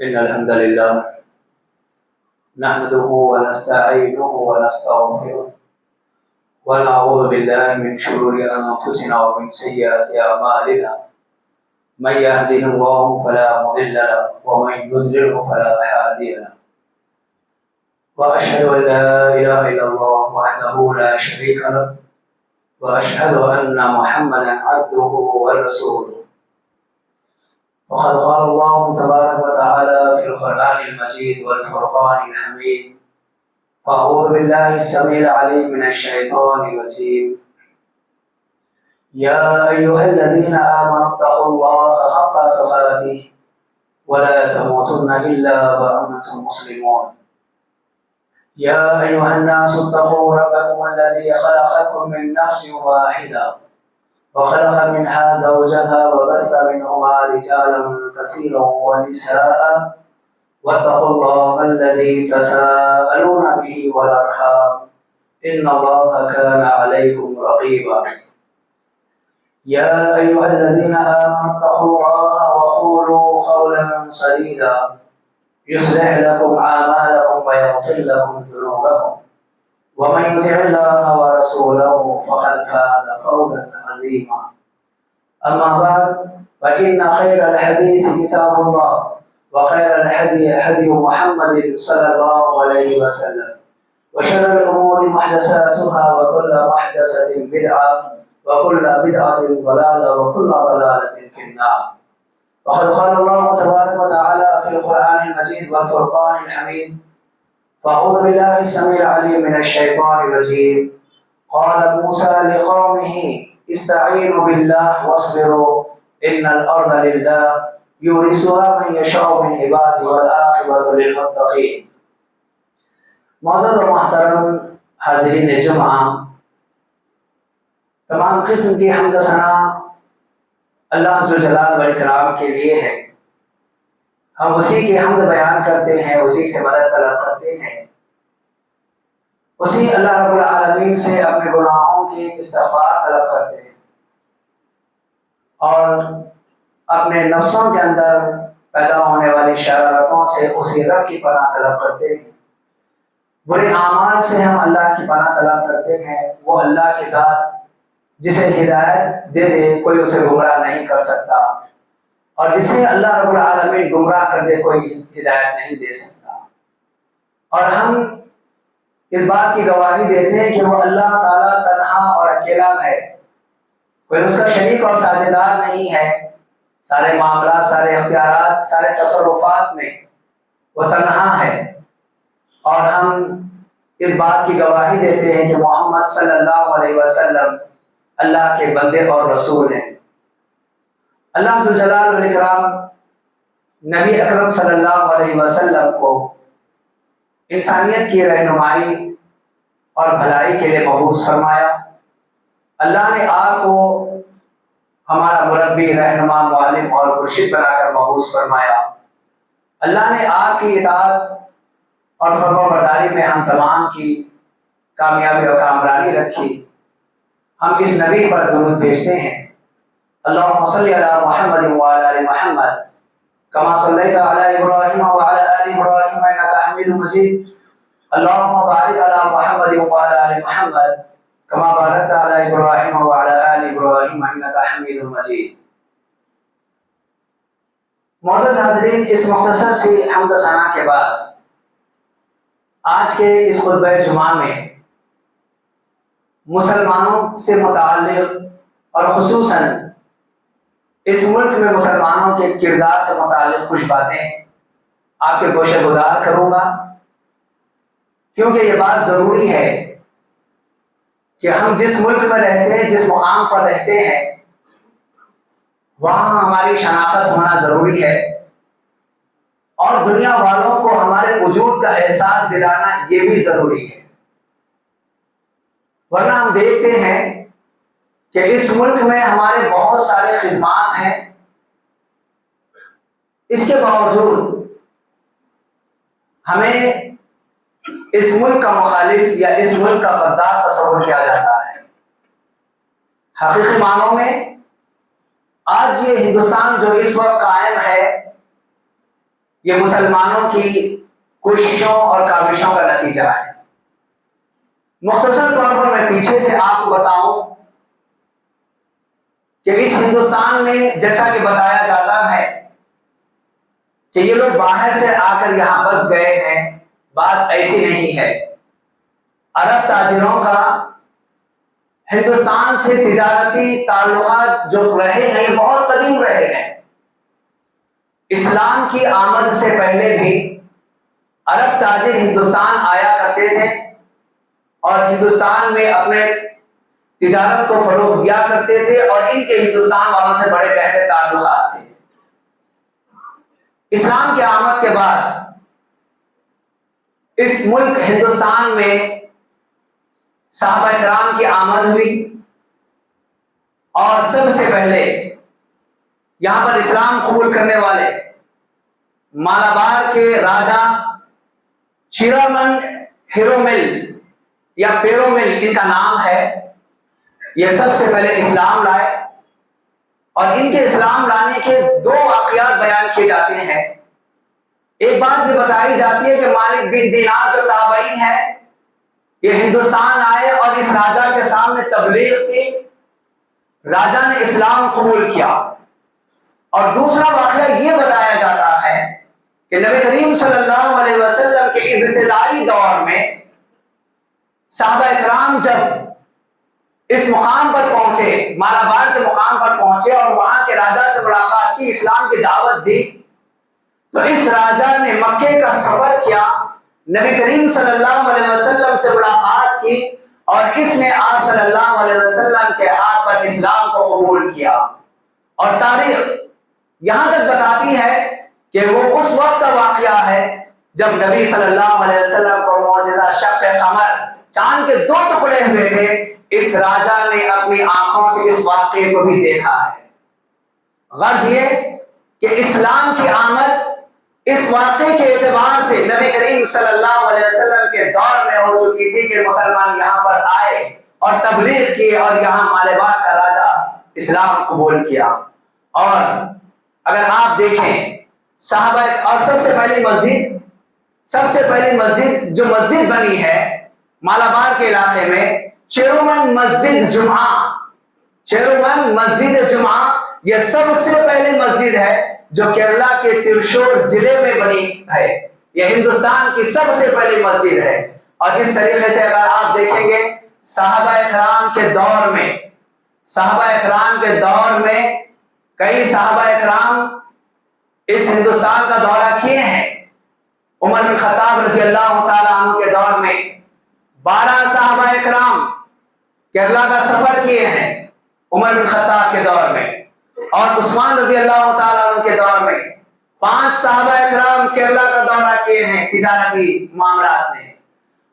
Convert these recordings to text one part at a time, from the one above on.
إن الحمد لله نحمده ونستعينه ونستغفره ونعوذ بالله من شرور أنفسنا ومن سيئات أعمالنا. من يهده الله فلا مضل له ومن يضلله فلا هادي له. وأشهد أن لا إله إلا الله وحده لا شريك له وأشهد أن محمدا عبده ورسوله. وقد قال الله تبارك وتعالى في القرآن المجيد والفرقان الحميد: أعوذ بالله السميع العليم من الشيطان الرجيم. يا أيها الذين آمنوا اتقوا الله حق تقاته ولا تموتن إلا وأنتم مسلمون. يا أيها الناس اتقوا ربكم الذي خلقكم من نفس واحدة وخلق منها زوجها وبث منهما رجالا كثيرا ونساء واتقوا الله الذي تساءلون به والأرحام إن الله كان عليكم رقيبا. يا أيها الذين آمنوا اتقوا الله وقولوا قولا سديدا يصلح لكم أعمالكم ويغفر لكم ذنوبكم ومن يطع الله ورسوله فقد فاز فوزا عظيما. أما بعد فإن خير الحديث كتاب الله وخير الهدي هدي محمد صلى الله عليه وسلم وشر الأمور محدثاتها وكل محدثة بدعة وكل بدعة ضلالة وكل ضلالة في النار. وقد قال الله تبارك وتعالى في القرآن المجيد والفرقان الحميد: فأعوذ بالله السميع العليم من الشيطان الرجيم. قال موسى لقومه استعينوا بالله واصبروا إن الأرض لله يورثها من يشاء من عباده والعاقبة للمتقين. معزز و محترم حاضرین جمعہ، تمام قسم کی حمد و ثنا اللہ ذوالجلال والاکرام کے لیے ہے۔ ہم اسی کی حمد بیان کرتے ہیں، اسی سے مدد طلب کرتے ہیں، اسی اللہ رب العالمین سے اپنے گناہوں کی استغفار طلب کرتے ہیں اور اپنے نفسوں کے اندر پیدا ہونے والی شرارتوں سے اسی رب کی پناہ طلب کرتے ہیں۔ برے اعمال سے ہم اللہ کی پناہ طلب کرتے ہیں۔ وہ اللہ کی ذات جسے ہدایت دے دے کوئی اسے گمراہ نہیں کر سکتا، اور جسے اللہ رب العالمین گمراہ کر دے کوئی ہدایت نہیں دے سکتا۔ اور ہم اس بات کی گواہی دیتے ہیں کہ وہ اللہ تعالیٰ تنہا اور اکیلا ہے، کوئی اس کا شریک اور ساجھیدار نہیں ہے۔ سارے معاملات، سارے اختیارات، سارے تصرفات میں وہ تنہا ہے، اور ہم اس بات کی گواہی دیتے ہیں کہ محمد صلی اللہ علیہ وسلم اللہ کے بندے اور رسول ہیں۔ اللہ ذوالجلال والاکرام نبی اکرم صلی اللہ علیہ وسلم کو انسانیت کی رہنمائی اور بھلائی کے لیے مبعوث فرمایا۔ اللہ نے آپ کو ہمارا مربی، رہنما، معلم اور مرشد بنا کر مبعوث فرمایا۔ اللہ نے آپ کی اطاعت اور فرمانبرداری میں ہم تمام کی کامیابی اور کامرانی رکھی۔ ہم اس نبی پر درود بھیجتے ہیں: اللہم صلی علی محمد وعلی آل محمد کما صلیت علی ابراہیم وعلی آل ابراہیم انک حمید مجید۔ اللہم بارک علی محمد وعلی آل محمد کما بارکت علی ابراہیم وعلی آل ابراہیم انک حمید مجید۔ معزز حاضرین، اس مختصر سی حمد و ثنا کے بعد آج کے اس خطبہ جمعہ میں مسلمانوں سے متعلق اور خصوصاً اس ملک میں مسلمانوں کے کردار سے متعلق کچھ باتیں آپ کے گوشہ گزار کروں گا، کیونکہ یہ بات ضروری ہے کہ ہم جس ملک میں رہتے ہیں، جس مقام پر رہتے ہیں، وہاں ہماری شناخت ہونا ضروری ہے، اور دنیا والوں کو ہمارے وجود کا احساس دلانا یہ بھی ضروری ہے۔ ورنہ ہم دیکھتے ہیں کہ اس ملک میں ہمارے بہت سارے خدمات ہیں، اس کے باوجود ہمیں اس ملک کا مخالف یا اس ملک کا غدار تصور کیا جاتا ہے۔ حقیقی معنوں میں، ، ، آج یہ ہندوستان جو اس وقت قائم ہے، یہ مسلمانوں کی کوششوں اور کاوشوں کا نتیجہ ہے۔ مختصر طور پر میں پیچھے سے آپ کو بتاؤں کہ اس ہندوستان میں جیسا کہ بتایا جاتا ہے کہ یہ لوگ باہر سے آ کر یہاں بس گئے ہیں، بات ایسی نہیں ہے۔ عرب تاجروں کا ہندوستان سے تجارتی تعلقات جو رہے ہیں یہ بہت قدیم رہے ہیں۔ اسلام کی آمد سے پہلے بھی عرب تاجر ہندوستان آیا کرتے تھے اور ہندوستان میں اپنے تجارت کو فروغ دیا کرتے تھے، اور ان کے ہندوستان والوں سے بڑے گہرے تعلقات تھے۔ اسلام کی آمد کے بعد اس ملک ہندوستان میں صحابہ کرام کی آمد ہوئی، اور سب سے پہلے یہاں پر اسلام قبول کرنے والے مالابار کے راجا چیرامن ہیرومل یا پیرومل ان کا نام ہے، یہ سب سے پہلے اسلام لائے، اور ان کے اسلام لانے کے دو واقعات بیان کیے جاتے ہیں۔ ایک بات یہ بتائی جاتی ہے کہ مالک بن دینار جو تابعی ہے یہ ہندوستان آئے اور اس راجا کے سامنے تبلیغ کی، راجا نے اسلام قبول کیا۔ اور دوسرا واقعہ یہ بتایا جاتا ہے کہ نبی کریم صلی اللہ علیہ وسلم کے ابتدائی دور میں صحابہ کرام جب اس مقام پر پہنچے، مالابار کے مقام پر پہنچے اور وہاں کے راجا سے ملاقات کی، اسلام کی دعوت دی، تو اس راجا نے مکے کا سفر کیا، نبی کریم صلی اللہ علیہ وسلم سے ملاقات کی، اور اس نے آپ صلی اللہ علیہ وسلم کے ہاتھ پر اسلام کو قبول کیا۔ اور تاریخ یہاں تک بتاتی ہے کہ وہ اس وقت کا واقعہ ہے جب نبی صلی اللہ علیہ وسلم کو معجزہ شق قمر، چاند کے دو ٹکڑے ہوئے تھے، اس راجا نے اپنی آنکھوں سے اس واقعے کو بھی دیکھا ہے۔ غرض یہ کہ اسلام کی آمد اس واقعے کے اعتبار سے نبی کریم صلی اللہ علیہ وسلم کے دور میں ہو چکی تھی کہ مسلمان یہاں پر آئے اور تبلیغ کی، اور یہاں مالابار کا راجا اسلام قبول کیا۔ اور اگر آپ دیکھیں صحابہ، اور سب سے پہلی مسجد جو مسجد بنی ہے مالابار کے علاقے میں، چیرومن مسجد جمعہ، یہ سب سے پہلی مسجد ہے جو کیرلا کے ترشور ضلع میں بنی ہے، یہ ہندوستان کی سب سے پہلی مسجد ہے۔ اور اس طریقے سے اگر آپ دیکھیں گے صحابہ کرام کے دور میں کئی صحابہ کرام اس ہندوستان کا دورہ کیے ہیں۔ عمر بن خطاب رضی اللہ تعالیٰ عنہ کے دور میں 12 صحابہ کرام کیرلا کا سفر کیے ہیں عمر بن خطاب کے دور میں، اور عثمان رضی اللہ تعالیٰ عنہ کے دور میں 5 صحابہ کرام کیرلا کا دورہ کیے ہیں تجارتی معاملات میں،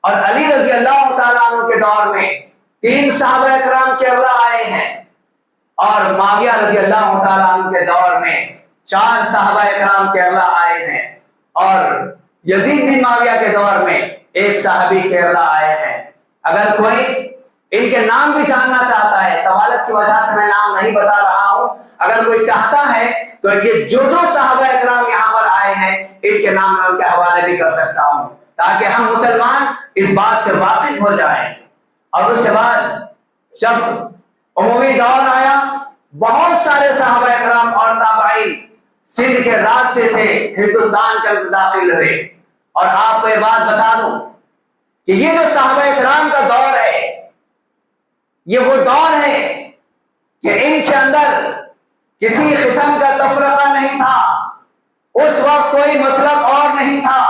اور علی رضی اللہ تعالیٰ عنہ کے دور میں 3 صحابہ کرام کیرلا آئے ہیں، اور معاویہ رضی اللہ تعالیٰ عنہ کے دور میں 4 صحابہ کرام کیرلا آئے ہیں، اور یزید بن معاویہ کے دور میں 1 صحابی کیرلا آئے ہیں۔ اگر کوئی ان کے نام بھی جاننا چاہتا ہے، طوالت کی وجہ سے میں نام نہیں بتا رہا ہوں، اگر کوئی چاہتا ہے تو یہ جو صحابہ کرام یہاں پر آئے ہیں ان کے نام میں ان کے حوالے بھی کر سکتا ہوں، تاکہ ہم مسلمان اس بات سے واقف ہو جائیں۔ اور اس کے بعد جب عمومی دور آیا، بہت سارے صحابہ کرام اور تابعین سندھ کے راستے سے ہندوستان کے اندر داخل ہوئے۔ اور آپ کو یہ بات بتا دوں کہ یہ جو صحابہ کرام کا دور ہے، یہ وہ دور ہے کہ ان کے اندر کسی قسم کا تفرقہ نہیں تھا، اس وقت کوئی مسلک اور نہیں تھا،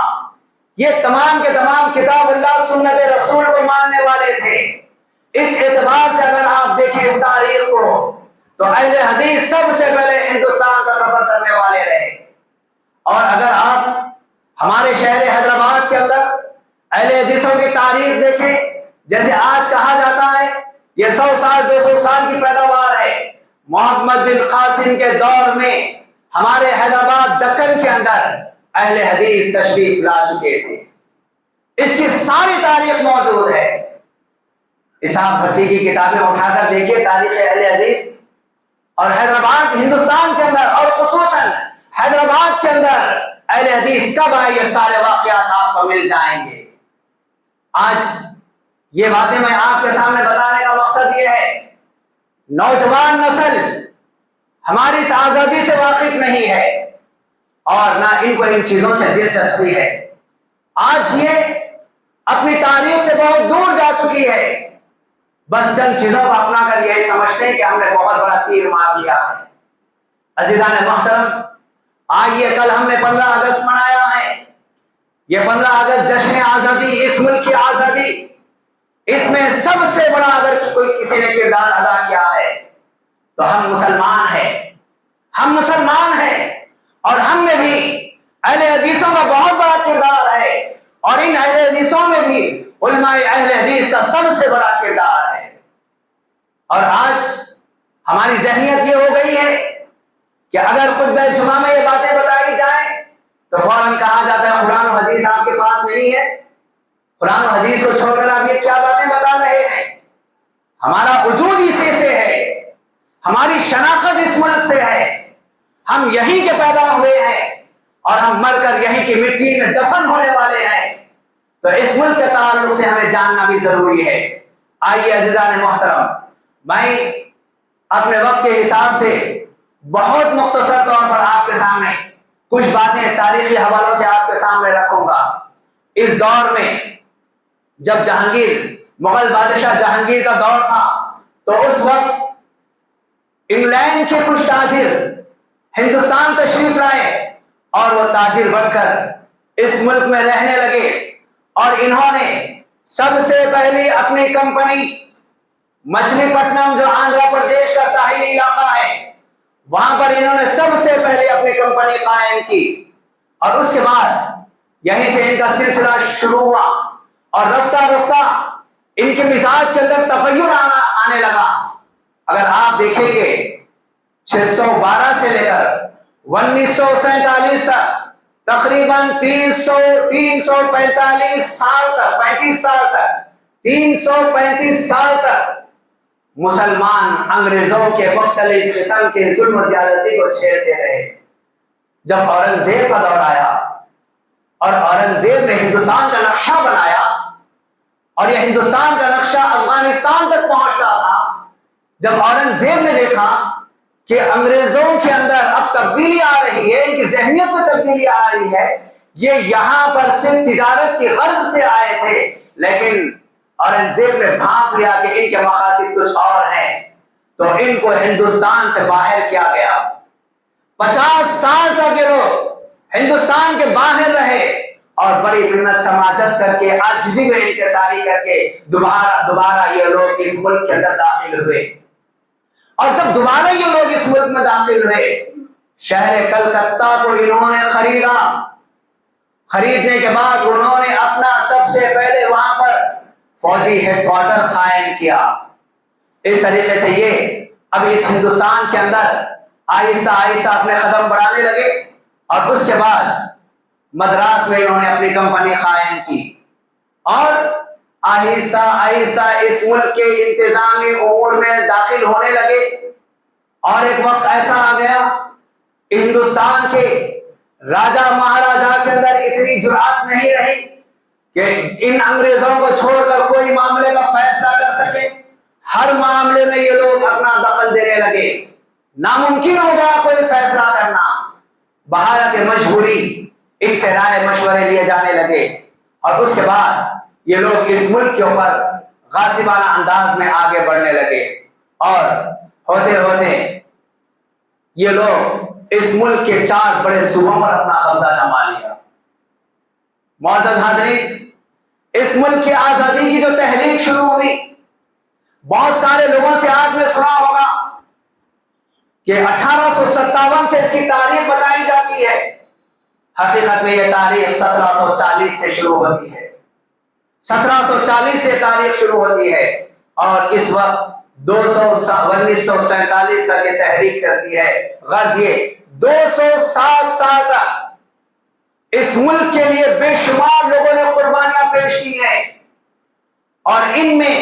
یہ تمام کے تمام کتاب اللہ سنت رسول کو ماننے والے تھے۔ اس اعتبار سے اگر آپ دیکھیں اس تاریخ کو تو اہل حدیث سب سے پہلے ہندوستان کا سفر کرنے والے رہے۔ اور اگر آپ ہمارے شہر حیدرآباد کے اندر اہل حدیثوں کی تاریخ دیکھیں، جیسے آج کہا جاتا ہے یہ 100 سال 200 سال کی پیداوار ہے، محمد بن قاسم کے دور میں ہمارے حیدرآباد دکن کے اندر اہل حدیث تشریف لا چکے تھے۔ اس کی ساری تاریخ موجود ہے، اسحاق بھٹی کی کتابیں اٹھا کر دیکھیے تاریخ اہل حدیث، اور حیدرآباد ہندوستان کے اندر اور خصوصاً حیدرآباد کے اندر اہل حدیث کب آئے، یہ سارے واقعات آپ کو مل جائیں گے۔ آج یہ باتیں میں آپ کے سامنے بتانے کا مقصد یہ ہے، نوجوان نسل ہماری اس آزادی سے واقف نہیں ہے اور نہ ان کو ان چیزوں سے دلچسپی ہے۔ آج یہ اپنی تاریخ سے بہت دور جا چکی ہے، بس چند چیزوں کو اپنا کر یہی سمجھتے ہیں کہ ہم نے بہت بڑا تیر مار لیا ہے۔ عزیزان محترم، آئیے کل ہم نے 15 اگست منایا ہے۔ یہ 15 اگست جشن آزادی، اس ملک کی آزادی، اس میں سب سے بڑا اگر کوئی کسی نے کردار ادا کیا ہے تو ہم مسلمان ہیں۔ ہم مسلمان ہیں اور ہم میں بھی اہل حدیثوں کا بہت بڑا کردار ہے، اور ان اہل حدیثوں میں بھی علماء اہل حدیث کا سب سے بڑا کردار ہے۔ اور آج ہماری ذہنیت یہ ہو گئی ہے کہ اگر خطبہ جمعہ میں یہ باتیں بتائی جائیں تو فوراً کہا جاتا ہے قرآن و حدیث آپ کے پاس نہیں ہے، قرآن و حدیث کو چھوڑ کر آپ یہ کیا باتیں بتا رہے ہیں۔ ہمارا وجود اسی سے ہے، ہماری شناخت اس ملک سے ہے، ہم یہیں کے پیدا ہوئے ہیں اور ہم مر کر یہیں کی مٹی میں دفن ہونے والے ہیں، تو اس ملک کے تعلق سے ہمیں جاننا بھی ضروری ہے۔ آئیے عزیزان محترم، میں اپنے وقت کے حساب سے بہت مختصر طور پر آپ کے سامنے کچھ باتیں تاریخی حوالوں سے آپ کے سامنے رکھوں گا۔ اس دور میں جب جہانگیر، مغل بادشاہ جہانگیر کا دور تھا، تو اس وقت انگلینڈ کے کچھ تاجر ہندوستان تشریف لائے اور وہ تاجر بن کر اس ملک میں رہنے لگے، اور انہوں نے سب سے پہلی اپنی کمپنی مچھلی پٹنم، جو آندھرا پردیش کا ساحلی علاقہ ہے، وہاں پر انہوں نے سب سے پہلے اپنی کمپنی قائم کی، اور اس کے بعد یہیں سے ان کا سلسلہ شروع ہوا، اور رفتہ رفتہ ان کے مزاج کے اندر تغیر آنے لگا۔ اگر آپ دیکھیں گے 612 سے لے کر 1947 تک تقریباً 345 سال تک 335 سال تک مسلمان انگریزوں کے مختلف قسم کے ظلم و زیادتی کو چھیڑتے رہے۔ جب اورنگزیب کا دور آیا اور اورنگزیب نے ہندوستان کا نقشہ بنایا، اور یہ ہندوستان کا نقشہ افغانستان تک پہنچتا تھا، جب اورنگزیب نے دیکھا کہ انگریزوں کے اندر اب تبدیلی آ رہی ہے، ان کی ذہنیت میں تبدیلی آ رہی ہے، یہ یہاں پر صرف تجارت کی غرض سے آئے تھے، لیکن اورنگزیب نے بھانپ لیا کہ ان کے مقاصد کچھ اور ہیں، تو ان کو ہندوستان سے باہر کیا گیا۔ 50 سال تک یہ لوگ ہندوستان کے باہر رہے، اور بڑی منت سماجت کر کے، عاجزی میں انکساری کر کے دوبارہ یہ لوگ اس ملک کے اندر داخل ہوئے۔ اور جب دوبارہ یہ لوگ اس ملک میں داخل ہوئے، شہر کلکتہ کو انہوں نے خریدا۔ خریدنے کے بعد انہوں نے اپنا سب سے پہلے وہاں پر فوجی ہیڈ کوارٹر قائم کیا۔ اس طریقے سے یہ اب اس ہندوستان کے اندر آہستہ آہستہ اپنے قدم بڑھانے لگے، اور اس کے بعد مدراس میں انہوں نے اپنی کمپنی قائم کی، اور آہستہ آہستہ اس ملک کے انتظامی امور میں داخل ہونے لگے۔ اور ایک وقت ایسا آ گیا، ہندوستان کے راجا مہاراجا کے اندر اتنی جرأت نہیں رہی کہ ان انگریزوں کو چھوڑ کر کوئی معاملے کا فیصلہ کر سکے۔ ہر معاملے میں یہ لوگ اپنا دخل دینے لگے، ناممکن ہو گیا کوئی فیصلہ کرنا۔ بحالت مجبوری ان سے رائے مشورے لیے جانے لگے، اور اس کے بعد یہ لوگ اس ملک کے اوپر غاصبانہ انداز میں آگے بڑھنے لگے، اور ہوتے ہوتے یہ لوگ اس ملک کے 4 بڑے صوبوں پر اپنا قبضہ جما لیا۔ معزز حاضرین، اس ملک کی آزادی کی جو تحریک شروع ہوئی، بہت سارے لوگوں سے آپ نے سنا ہوگا کہ 1857 سے اس کی تاریخ بتائی جاتی ہے۔ حقیقت میں یہ تاریخ 1740 سے شروع ہوتی ہے۔ 1740 سے تاریخ شروع ہوتی ہے، اور اس وقت 1947 تک یہ تحریک چلتی ہے۔ غرض یہ 207 سال تک اس ملک کے لیے بے شمار لوگوں نے قربانیاں پیش کی ہیں، اور ان میں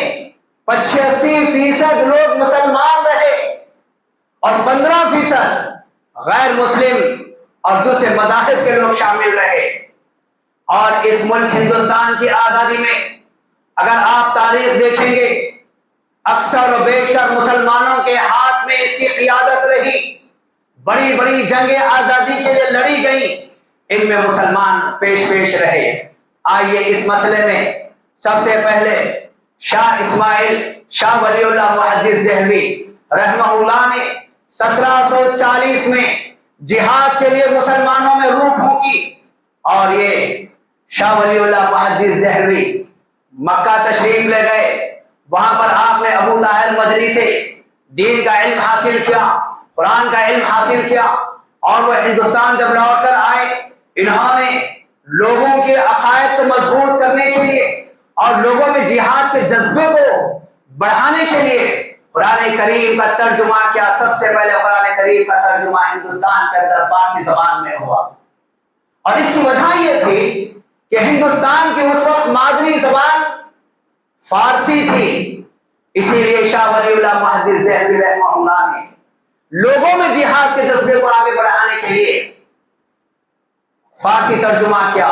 85% لوگ مسلمان رہے، اور 15% غیر مسلم اور دوسرے مذاہب کے لوگ شامل رہے. اور اس ملک ہندوستان کی آزادی میں اگر آپ تاریخ دیکھیں گے اکثر و بیشتر مسلمانوں کے ہاتھ میں اس کی قیادت رہی. بڑی بڑی جنگیں آزادی کے لیے لڑی گئیں، ان میں مسلمان پیش رہے. آئیے اس مسئلے میں سب سے پہلے شاہ اسماعیل شاہ ولی اللہ محدث دہلوی رحمہ اللہ نے 1740 میں جہاد کے لیے مسلمانوں میں روح پھونکی. اور یہ شاہ ولی اللہ محدث دہلوی مکہ تشریف لے گئے. وہاں پر آپ نے ابو طاہر مدنی سے دین کا علم حاصل کیا، قرآن کا علم حاصل کیا. اور وہ ہندوستان جب لوٹ کر آئے، انہوں نے لوگوں کے عقائد کو مضبوط کرنے کے لیے اور لوگوں میں جہاد کے جذبے کو بڑھانے کے لیے قرآن کریم کا ترجمہ کیا. سب سے پہلے قرآن کریم کا ترجمہ ہندوستان کے اندر فارسی زبان میں ہوا. اور اس کی وجہ یہ تھی کہ ہندوستان کی اس وقت مادری زبان فارسی تھی. اسی لیے شاہ ولی اللہ محدث دہلوی رحمہ اللہ نے لوگوں میں جہاد کے جذبے کو آگے بڑھانے کے لیے فارسی ترجمہ کیا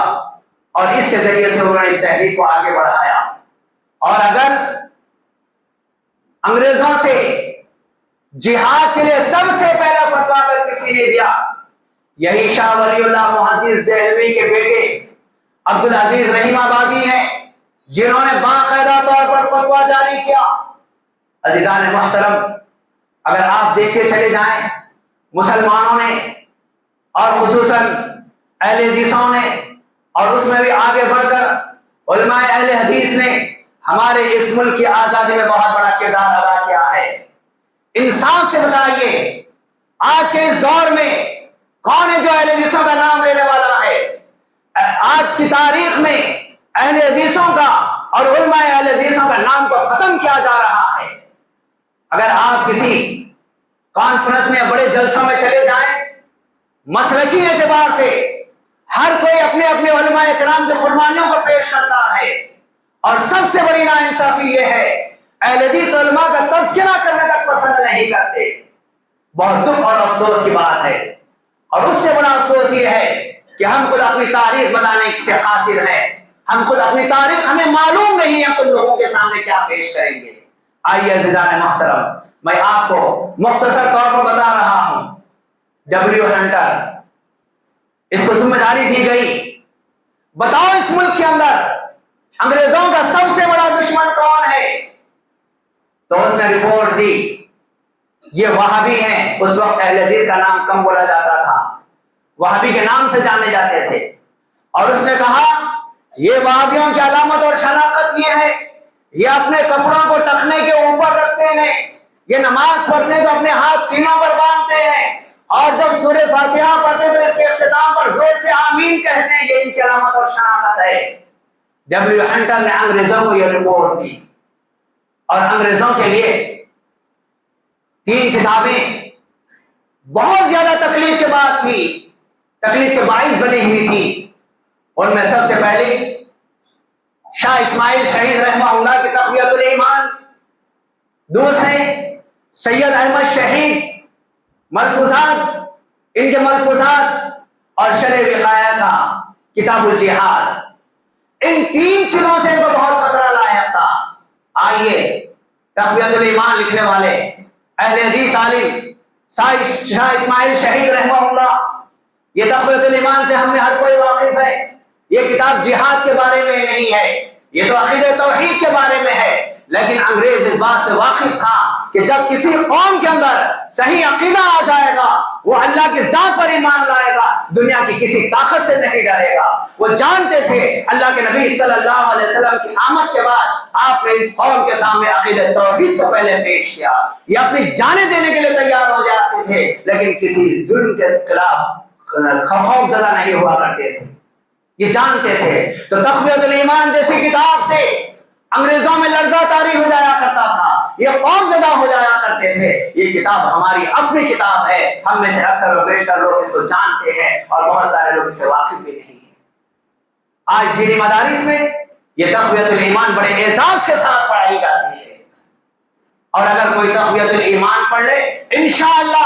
اور اس کے ذریعے سے انہوں نے اس تحریک کو آگے بڑھایا. اور اگر انگریزوں سے جہاد کے لیے سب سے پہلا فتویٰ اگر کسی نے دیا، یہی شاہ ولی اللہ محدث دہلوی کے بیٹے عبدالعزیز رحیم آبادی ہیں، جنہوں نے باقاعدہ طور پر فتویٰ جاری کیا. عزیزان محترم، اگر آپ دیکھتے چلے جائیں مسلمانوں نے اور خصوصاً اہل حدیثوں نے اور اس میں بھی آگے بڑھ کر علماء اہل حدیث نے ہمارے اس ملک کی آزادی میں بہت بڑا کردار ادا کیا ہے. انصاف سے بتائیے آج کے اس دور میں کون ہے جو اہل حدیثوں کا نام لینے والا ہے؟ آج کی تاریخ میں اہل حدیثوں کا اور علماء اہل حدیثوں کا نام کو ختم کیا جا رہا ہے. اگر آپ کسی کانفرنس میں بڑے جلسوں میں چلے جائیں، مسلکی اعتبار سے ہر کوئی اپنے اپنے علماء کرام کی قربانیوں کو پیش کرتا ہے. اور سب سے بڑی ناانصافی یہ ہے اہل حدیث علماء کا تذکرہ کرنا تک پسند نہیں کرتے. بہت دکھ اور افسوس کی بات ہے. اور اس سے بڑا افسوس یہ ہے کہ ہم خود اپنی تاریخ بتانے سے قاصر ہیں. ہم خود اپنی تاریخ ہمیں معلوم نہیں ہے تم لوگوں کے سامنے کیا پیش کریں گے. آئیے عزیزان محترم، میں آپ کو مختصر طور پر بتا رہا ہوں. ڈبلیو ہنٹر، اس کو ذمہ داری دی گئی، بتاؤ اس ملک کے اندر انگریزوں کا سب سے بڑا دشمن کون ہے؟ تو اس نے رپورٹ دی یہ وہابی ہیں. اس وقت اہل حدیث کا نام کم بولا جاتا تھا، وہابی کے نام سے جانے جاتے تھے. اور اس نے کہا یہ وہابیوں کی علامت اور شناخت یہ ہے، یہ اپنے کپڑوں کو ٹخنے کے اوپر رکھتے ہیں، یہ نماز پڑھتے تو اپنے ہاتھ سینوں پر باندھتے ہیں، اور جب سورہ فاتحہ پڑھتے تو اس کے اختتام پر زور سے آمین کہتے ہیں. یہ ان کی علامت اور شناخت ہے. ڈبلیو ہنٹر نے انگریزوں کو یہ رپورٹ دی اور انگریزوں کے لیے 3 کتابیں بہت زیادہ تکلیف کے بعد تھی، تکلیف کے باعث بنی ہوئی تھی. ان میں سب سے پہلی شاہ اسماعیل شہید رحمہ اللہ کی تقویۃ الایمان، دوسرے سید احمد شہید ملفوظات، ان کے ملفوظات، اور شرح وقایہ کا کتاب الجہاد. ان 3 چیزوں سے ان کو بہت خطرہ لاحق تھا. آئیے تقویۃ الایمان لکھنے والے اہل حدیث عالم شاہ اسماعیل شہید رحمہ اللہ، یہ تقویۃ الایمان سے ہم میں ہر کوئی واقف ہے. یہ کتاب جہاد کے بارے میں نہیں ہے، یہ تو عقیدہ توحید کے بارے میں ہے. لیکن انگریز اس بات سے واقف تھا کہ جب کسی قوم کے اندر صحیح عقیدہ آ جائے گا، وہ اللہ کی ذات پر ایمان لائے گا، دنیا کی کسی طاقت سے نہیں ڈرے گا. وہ جانتے تھے اللہ کے نبی صلی اللہ علیہ وسلم کی آمد کے بعد آپ نے اس قوم کے سامنے عقیدہ توحید کو پہلے پیش کیا. یہ اپنی جانیں دینے کے لیے تیار ہو جاتے تھے، لیکن کسی ظلم کے خلاف خوف زدہ نہیں ہوا کرتے تھے. یہ جانتے تھے. تو تقویۃ الایمان جیسی کتاب سے انگریزوں میں لرزہ طاری ہو جایا کرتا تھا، یہ خوف زدہ ہو جایا کرتے تھے. یہ کتاب ہماری اپنی کتاب ہے، ہم میں سے اکثر و بیشتر لوگ اس کو جانتے ہیں اور بہت سارے لوگ اس سے واقف بھی نہیں ہیں. آج دینی مدارس میں یہ تقویۃ الایمان بڑے اعزاز کے ساتھ پڑھائی جاتی ہے. اور اگر کوئی تقویۃ الایمان پڑھ لے انشاءاللہ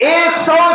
100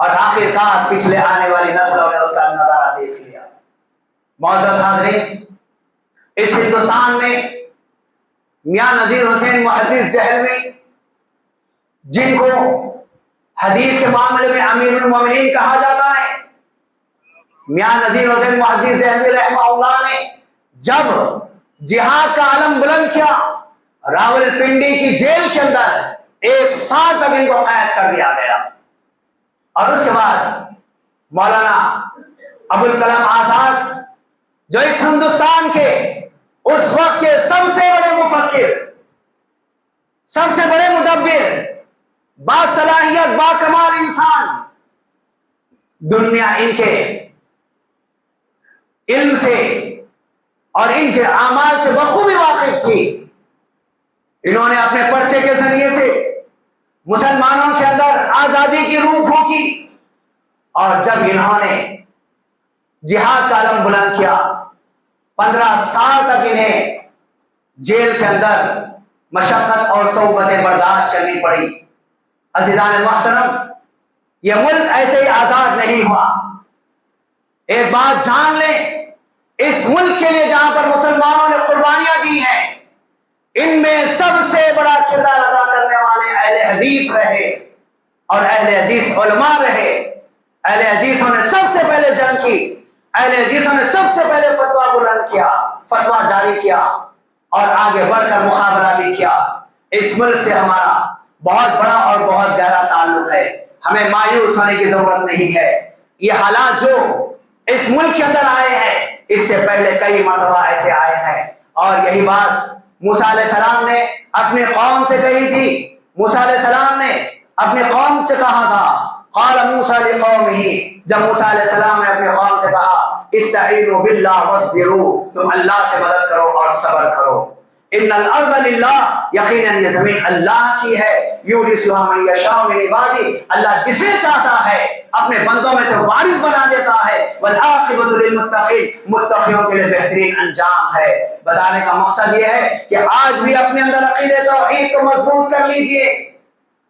اور آخرکار پچھلے آنے والی نسلوں نے اس کا نظارہ دیکھ لیا۔ معزز حاضرین، اس ہندوستان میں میاں نذیر حسین محدث دہلوی، جن کو حدیث کے معاملے میں امیر المومنین کہا جاتا ہے، میاں نذیر حسین محدث دہلوی رحمہ اللہ نے جب جہاد کا علم بلند کیا، راول پنڈی کی جیل کے اندر 1 سال تک ان کو قید کر دیا گیا، اور اس کے بعد مولانا ابوالکلام آزاد، جو اس ہندوستان کے اس وقت کے سب سے بڑے مفکر، سب سے بڑے مدبر، باصلاحیت باکمال انسان، دنیا ان کے علم سے اور ان کے اعمال سے بخوبی واقف تھی۔ انہوں نے اپنے پرچے کے ذریعے سے مسلمانوں کے اندر آزادی کی روح پھونکی، اور جب انہوں نے جہاد کا علم بلند کیا، 15 سال تک انہیں جیل کے اندر مشقت اور صعوبتیں برداشت کرنی پڑی۔ عزیزان محترم، یہ ملک ایسے ہی آزاد نہیں ہوا۔ ایک بات جان لیں، اس ملک کے لیے جہاں پر مسلمانوں نے قربانیاں دی ہیں، ان میں سب سے بڑا کردار ادا کرنے والے اہل حدیث رہے، اور اہل حدیث علماء رہے۔ اہل حدیثوں نے سب سے پہلے جنگ کی، اہل حدیثوں نے سب سے پہلے فتویٰ بلند کیا، فتویٰ جاری کیا، اور آگے بڑھ کر مقابلہ بھی کیا۔ اس ملک سے ہمارا بہت بڑا اور بہت گہرا تعلق ہے، ہمیں مایوس ہونے کی ضرورت نہیں ہے۔ یہ حالات جو اس ملک کے اندر آئے ہیں، اس سے پہلے کئی مرتبہ ایسے آئے ہیں، اور یہی بات موسیٰ علیہ السلام نے اپنی قوم سے کہی تھی۔ موسیٰ علیہ السلام نے اپنی قوم سے کہا تھا، قال موسیٰ لقومہ، جب موسیٰ علیہ السلام نے اپنی قوم سے کہا استعینوا باللہ واصبروا، تم اللہ سے مدد کرو اور صبر کرو۔ ان الارض للہ، یقیناً یہ زمین اللہ کی ہے، یورثها من یشاء من عبادہ، اللہ جسے چاہتا ہے اپنے بندوں میں سے وارث بنا دیتا ہے، والعاقبۃ للمتقین، متقیوں کے لیے بہترین انجام ہے۔ بتانے کا مقصد یہ ہے کہ آج بھی اپنے اندر عقیدے توحید کو مضبوط کر لیجئے،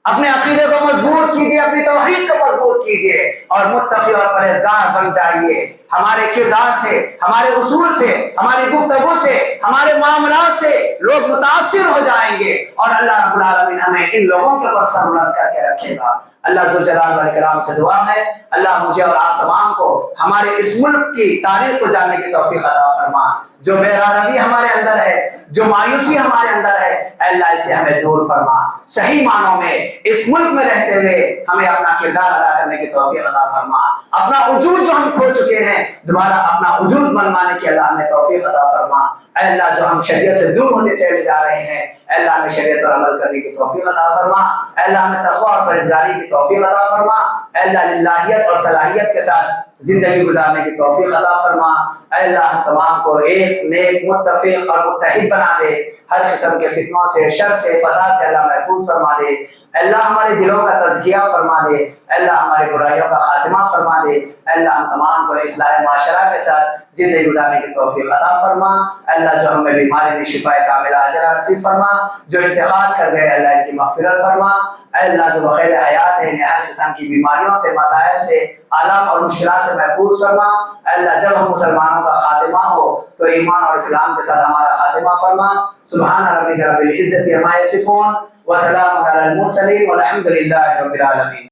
اپنے عقیدے کو مضبوط کیجئے، اپنی توحید کو مضبوط کیجئے، اور متقی اور پرہیزگار بن جائیے۔ ہمارے کردار سے، ہمارے اصول سے، ہماری گفتگو سے، ہمارے معاملات سے لوگ متاثر ہو جائیں گے، اور اللہ رب العالمین ہمیں ان لوگوں کے اوپر سر بلند کر کے رکھے گا۔ اللہ ذوالجلال والاکرام سے دعا ہے، اللہ مجھے اور آپ تمام کو ہمارے اس ملک کی تاریخ کو جاننے کی توفیق عطا فرما۔ جو بے روی ہمارے اندر ہے، جو مایوسی ہمارے اندر ہے، اے اللہ اسے ہمیں دور فرما۔ صحیح معنوں میں اس ملک میں رہتے ہوئے ہمیں اپنا کردار ادا کرنے کی توفیق عطا فرما۔ اپنا وجود جو ہم کھو چکے ہیں، دوبارہ اپنا وجود بنوانے کی اللہ ہمیں توفیق عطا فرما۔ اے اللہ جو ہم شریعت سے دور ہوتے چلے جا رہے ہیں، اے اللہ ہمیں شریعت پر عمل کرنے کی توفیق عطا فرما۔ اے اللہ ہمیں تقویٰ اور پرہیزگاری کی توفیق عطا فرما۔ اے اللہ للہیت اور صلاحیت کے ساتھ زندگی گزارنے کی توفیق عطا فرما۔ اے اللہ ہم تمام کو ایک نیک متفق اور متحد بنا دے، ہر قسم کے فتنوں سے، شر سے، فساد سے اللہ محفوظ فرما دے۔ اے اللہ ہمارے دلوں کا تزکیہ فرما دے، اے اللہ ہماری برائیوں کا خاتمہ فرما دے۔ اے اللہ ہم تمام کو اصلاح معاشرہ کے ساتھ زندگی گزارنے کی توفیق عطا فرما۔ اے اللہ جو ہمیں بیماری نے شفا کاملہ عاجلہ نصیب فرما، جو انتقال کر گئے اللہ ان کی مغفرت فرما۔ اے اللہ جو بخیر حیات ہے، انہیں ہر قسم کی بیماریوں سے، مصائب سے، آلام اور مشکلات سے محفوظ فرما۔ اے اللہ جب ہم مسلمانوں کا خاتمہ ہو تو ایمان اور اسلام کے ساتھ ہمارا خاتمہ فرما۔ سبحان ربک رب العزت عما یصفون، وسلام علی المرسلین، والحمد للہ رب العالمین۔